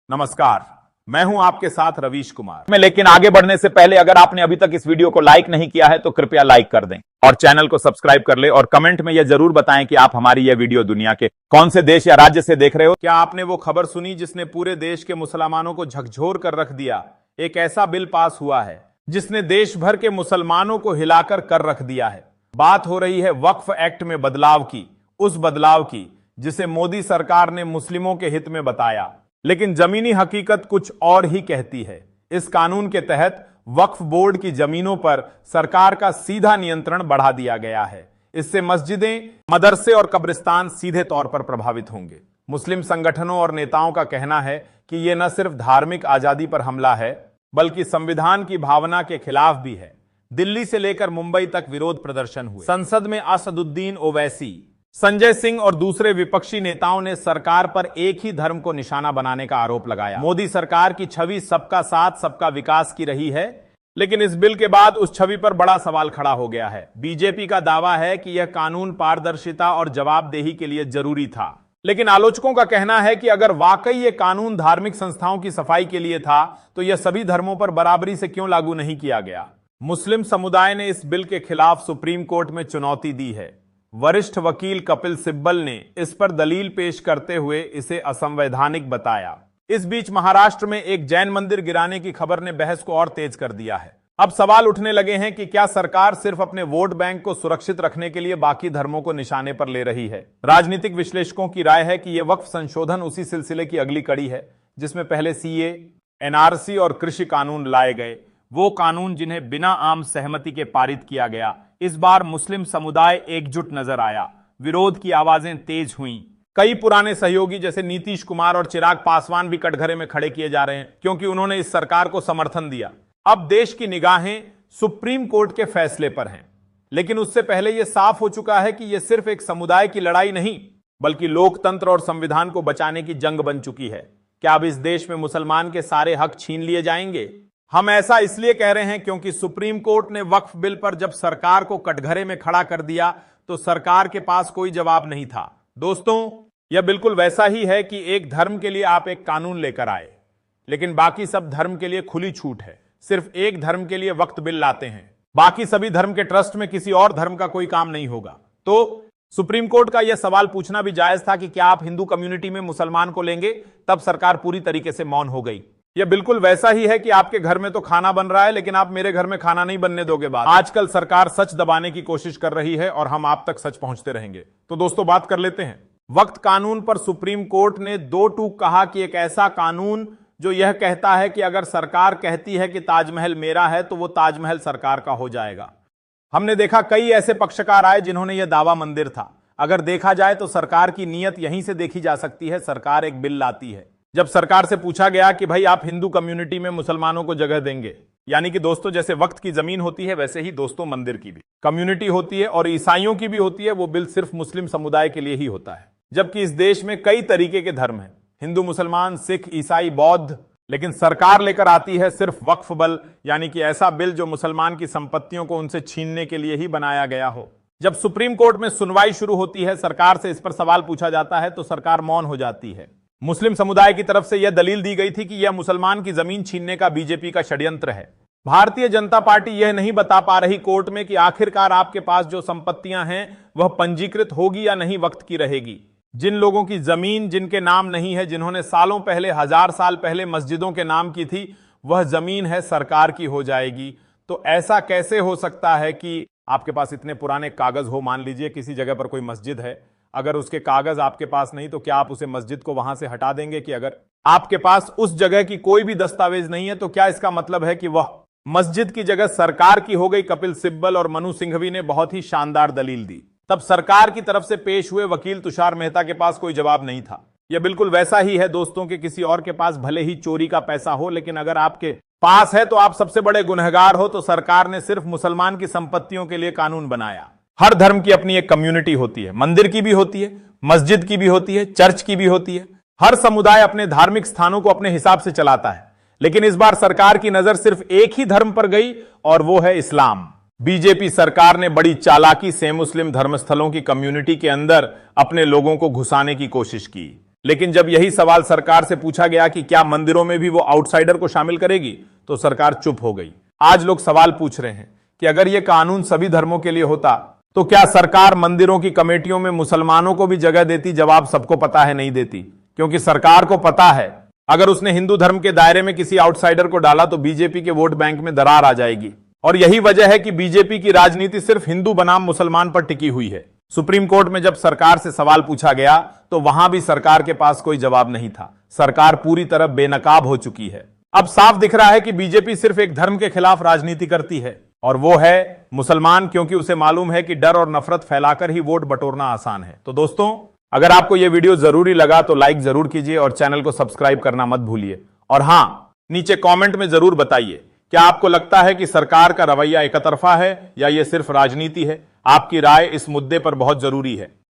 नमस्कार, मैं हूं आपके साथ रवीश कुमार। लेकिन आगे बढ़ने से पहले अगर आपने अभी तक इस वीडियो को लाइक नहीं किया है तो कृपया लाइक कर दें और चैनल को सब्सक्राइब कर ले और कमेंट में यह जरूर बताएं कि आप हमारी यह वीडियो दुनिया के कौन से देश या राज्य से देख रहे हो। क्या आपने वो खबर सुनी जिसने पूरे देश के मुसलमानों को झकझोर कर रख दिया? एक ऐसा बिल पास हुआ है जिसने देश भर के मुसलमानों को हिलाकर कर रख दिया है। बात हो रही है वक्फ एक्ट में बदलाव की, उस बदलाव की जिसे मोदी सरकार ने मुस्लिमों के हित में बताया, लेकिन जमीनी हकीकत कुछ और ही कहती है। इस कानून के तहत वक्फ बोर्ड की जमीनों पर सरकार का सीधा नियंत्रण बढ़ा दिया गया है। इससे मस्जिदें, मदरसे और कब्रिस्तान सीधे तौर पर प्रभावित होंगे। मुस्लिम संगठनों और नेताओं का कहना है कि यह न सिर्फ धार्मिक आजादी पर हमला है बल्कि संविधान की भावना के खिलाफ भी है। दिल्ली से लेकर मुंबई तक विरोध प्रदर्शन हुए। संसद में असदुद्दीन ओवैसी, संजय सिंह और दूसरे विपक्षी नेताओं ने सरकार पर एक ही धर्म को निशाना बनाने का आरोप लगाया। मोदी सरकार की छवि सबका साथ सबका विकास की रही है, लेकिन इस बिल के बाद उस छवि पर बड़ा सवाल खड़ा हो गया है। बीजेपी का दावा है कि यह कानून पारदर्शिता और जवाबदेही के लिए जरूरी था, लेकिन आलोचकों का कहना है कि अगर वाकई यह कानून धार्मिक संस्थाओं की सफाई के लिए था तो यह सभी धर्मों पर बराबरी से क्यों लागू नहीं किया गया। मुस्लिम समुदाय ने इस बिल के खिलाफ सुप्रीम कोर्ट में चुनौती दी है। वरिष्ठ वकील कपिल सिब्बल ने इस पर दलील पेश करते हुए इसे असंवैधानिक बताया। इस बीच महाराष्ट्र में एक जैन मंदिर गिराने की खबर ने बहस को और तेज कर दिया है। अब सवाल उठने लगे हैं कि क्या सरकार सिर्फ अपने वोट बैंक को सुरक्षित रखने के लिए बाकी धर्मों को निशाने पर ले रही है। राजनीतिक विश्लेषकों की राय है कि यह वक्फ संशोधन उसी सिलसिले की अगली कड़ी है जिसमें पहले सीए, एनआरसी और कृषि कानून लाए गए, वो कानून जिन्हें बिना आम सहमति के पारित किया गया। इस बार मुस्लिम समुदाय एकजुट नजर आया, विरोध की आवाजें तेज हुईं। कई पुराने सहयोगी जैसे नीतीश कुमार और चिराग पासवान भी कटघरे में खड़े किए जा रहे हैं क्योंकि उन्होंने इस सरकार को समर्थन दिया। अब देश की निगाहें सुप्रीम कोर्ट के फैसले पर हैं, लेकिन उससे पहले यह साफ हो चुका है कि यह सिर्फ एक समुदाय की लड़ाई नहीं बल्कि लोकतंत्र और संविधान को बचाने की जंग बन चुकी है। क्या अब इस देश में मुसलमान के सारे हक छीन लिए जाएंगे? हम ऐसा इसलिए कह रहे हैं क्योंकि सुप्रीम कोर्ट ने वक्फ बिल पर जब सरकार को कटघरे में खड़ा कर दिया तो सरकार के पास कोई जवाब नहीं था। दोस्तों, यह बिल्कुल वैसा ही है कि एक धर्म के लिए आप एक कानून लेकर आए, लेकिन बाकी सब धर्म के लिए खुली छूट है। सिर्फ एक धर्म के लिए वक्फ बिल लाते हैं, बाकी सभी धर्म के ट्रस्ट में किसी और धर्म का कोई काम नहीं होगा। तो सुप्रीम कोर्ट का यह सवाल पूछना भी जायज था कि क्या आप हिंदू कम्युनिटी में मुसलमान को लेंगे? तब सरकार पूरी तरीके से मौन हो गई। यह बिल्कुल वैसा ही है कि आपके घर में तो खाना बन रहा है लेकिन आप मेरे घर में खाना नहीं बनने दोगे। बात आजकल सरकार सच दबाने की कोशिश कर रही है और हम आप तक सच पहुंचते रहेंगे। तो दोस्तों, बात कर लेते हैं वक्फ कानून पर। सुप्रीम कोर्ट ने दो टूक कहा कि एक ऐसा कानून जो यह कहता है कि अगर सरकार कहती है कि ताजमहल मेरा है तो वो ताजमहल सरकार का हो जाएगा। हमने देखा कई ऐसे पक्षकार आए जिन्होंने यह दावा मंदिर था। अगर देखा जाए तो सरकार की नीयत यहीं से देखी जा सकती है। सरकार एक बिल लाती है। जब सरकार से पूछा गया कि भाई आप हिंदू कम्युनिटी में मुसलमानों को जगह देंगे, यानी कि दोस्तों जैसे वक्त की जमीन होती है वैसे ही दोस्तों मंदिर की भी कम्युनिटी होती है और ईसाइयों की भी होती है। वो बिल सिर्फ मुस्लिम समुदाय के लिए ही होता है, जबकि इस देश में कई तरीके के धर्म हैं, हिंदू, मुसलमान, सिख, ईसाई, बौद्ध। लेकिन सरकार लेकर आती है सिर्फ वक्फ बिल, यानी कि ऐसा बिल जो मुसलमान की संपत्तियों को उनसे छीनने के लिए ही बनाया गया हो। जब सुप्रीम कोर्ट में सुनवाई शुरू होती है, सरकार से इस पर सवाल पूछा जाता है तो सरकार मौन हो जाती है। मुस्लिम समुदाय की तरफ से यह दलील दी गई थी कि यह मुसलमान की जमीन छीनने का बीजेपी का षड्यंत्र है। भारतीय जनता पार्टी यह नहीं बता पा रही कोर्ट में कि आखिरकार आपके पास जो संपत्तियां हैं वह पंजीकृत होगी या नहीं वक्त की रहेगी। जिन लोगों की जमीन जिनके नाम नहीं है, जिन्होंने सालों पहले, 1000 साल पहले मस्जिदों के नाम की थी, वह जमीन है सरकार की हो जाएगी। तो ऐसा कैसे हो सकता है कि आपके पास इतने पुराने कागज हो? मान लीजिए किसी जगह पर कोई मस्जिद है, अगर उसके कागज आपके पास नहीं तो क्या आप उसे मस्जिद को वहां से हटा देंगे? कि अगर आपके पास उस जगह की कोई भी दस्तावेज नहीं है तो क्या इसका मतलब है कि वह मस्जिद की जगह सरकार की हो गई? कपिल सिब्बल और मनु सिंघवी ने बहुत ही शानदार दलील दी। तब सरकार की तरफ से पेश हुए वकील तुषार मेहता के पास कोई जवाब नहीं था। यह बिल्कुल वैसा ही है दोस्तों कि किसी और के पास भले ही चोरी का पैसा हो, लेकिन अगर आपके पास है तो आप सबसे बड़े गुनहगार हो। तो सरकार ने सिर्फ मुसलमान की संपत्तियों के लिए कानून बनाया। हर धर्म की अपनी एक कम्युनिटी होती है, मंदिर की भी होती है, मस्जिद की भी होती है, चर्च की भी होती है। हर समुदाय अपने धार्मिक स्थानों को अपने हिसाब से चलाता है, लेकिन इस बार सरकार की नजर सिर्फ एक ही धर्म पर गई और वो है इस्लाम। बीजेपी सरकार ने बड़ी चालाकी से मुस्लिम धर्मस्थलों की कम्युनिटी के अंदर अपने लोगों को घुसाने की कोशिश की। लेकिन जब यही सवाल सरकार से पूछा गया कि क्या मंदिरों में भी वो आउटसाइडर को शामिल करेगी, तो सरकार चुप हो गई। आज लोग सवाल पूछ रहे हैं कि अगर ये कानून सभी धर्मों के लिए होता तो क्या सरकार मंदिरों की कमेटियों में मुसलमानों को भी जगह देती? जवाब सबको पता है, नहीं देती, क्योंकि सरकार को पता है अगर उसने हिंदू धर्म के दायरे में किसी आउटसाइडर को डाला तो बीजेपी के वोट बैंक में दरार आ जाएगी। और यही वजह है कि बीजेपी की राजनीति सिर्फ हिंदू बनाम मुसलमान पर टिकी हुई है। सुप्रीम कोर्ट में जब सरकार से सवाल पूछा गया तो वहां भी सरकार के पास कोई जवाब नहीं था। सरकार पूरी तरह बेनकाब हो चुकी है। अब साफ दिख रहा है कि बीजेपी सिर्फ एक धर्म के खिलाफ राजनीति करती है, और वो है मुसलमान, क्योंकि उसे मालूम है कि डर और नफरत फैलाकर ही वोट बटोरना आसान है। तो दोस्तों, अगर आपको यह वीडियो जरूरी लगा तो लाइक जरूर कीजिए और चैनल को सब्सक्राइब करना मत भूलिए। और हां, नीचे कमेंट में जरूर बताइए, क्या आपको लगता है कि सरकार का रवैया एकतरफा है या यह सिर्फ राजनीति है? आपकी राय इस मुद्दे पर बहुत जरूरी है।